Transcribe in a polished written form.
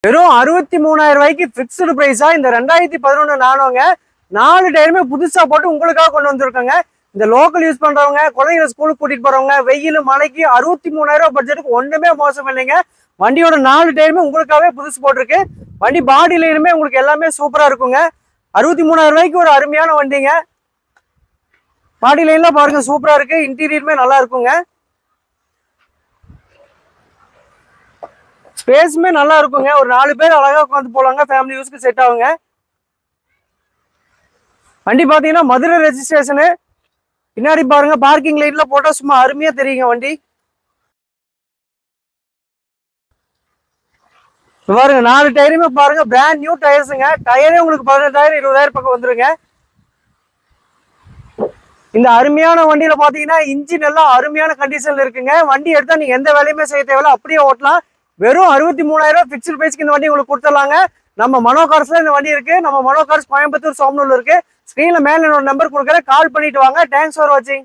வெறும் 63,000 ரூபாய்க்கு பிக்ஸ்டு பிரைஸா இந்த 2011 நானோங்க 4 டயருமே புதுசா போட்டு உங்களுக்காக கொண்டு வந்திருக்கோங்க. இந்த லோக்கல் யூஸ் பண்றவங்க, குழந்தைகளை ஸ்கூலுக்கு கூட்டிட்டு போறவங்க, வெயில் மழைக்கு 63,000 ரூபாய் பட்ஜெட்டுக்கு ஒண்ணுமே மோசம் இல்லைங்க. வண்டியோட 4 டயருமே உங்களுக்காகவே புதுசு போட்டிருக்கு. வண்டி பாடி லைனுமே உங்களுக்கு எல்லாமே சூப்பரா இருக்குங்க. 63,000 ரூபாய்க்கு ஒரு அருமையான வண்டிங்க. பாடி லைன்ல பாருங்க சூப்பரா இருக்கு. இன்டீரியருமே நல்லா இருக்குங்க. ஸ்பேஸுமே நல்லா இருக்குங்க. ஒரு 4 பேர் அழகா உட்காந்து போலாங்க. ஃபேமிலி யூஸ்க்கு செட் ஆகுங்க. வண்டி பாத்தீங்கன்னா மதுரை ரெஜிஸ்ட்ரேஷனு. பின்னாடி பாருங்க பார்க்கிங் லைட்ல போட்டா சும்மா அருமையா தெரியுங்க வண்டி. பாருங்க 4 டயருமே பாருங்க பிராண்ட் நியூ டயர்ஸுங்க. டயரே உங்களுக்கு 18,000 20,000 பக்கம் வந்துருங்க. இந்த அருமையான வண்டியில பாத்தீங்கன்னா இன்ஜின் எல்லாம் அருமையான கண்டிஷன்ல இருக்குங்க. வண்டி எடுத்தா நீங்க எந்த வேலையுமே செய்ய தேவையில்ல, அப்படியே ஓட்டலாம். வெறும் 63,000 ரூபாய் பிக்ஸ்டு பிரைஸ்க்கு இந்த வண்டி உங்களுக்கு கொடுத்துடலாங்க. நம்ம மனோ கார்ஸ்ல இந்த வண்டி இருக்கு. நம்ம மனோ கார்ஸ் கோயம்புத்தூர், சோமனூர்ல இருக்கு. ஸ்கிரீன்ல மேல என்னோட நம்பர் கொடுக்குறேன், கால் பண்ணிட்டு வாங்க. தேங்க்ஸ் ஃபார் வாட்சிங்.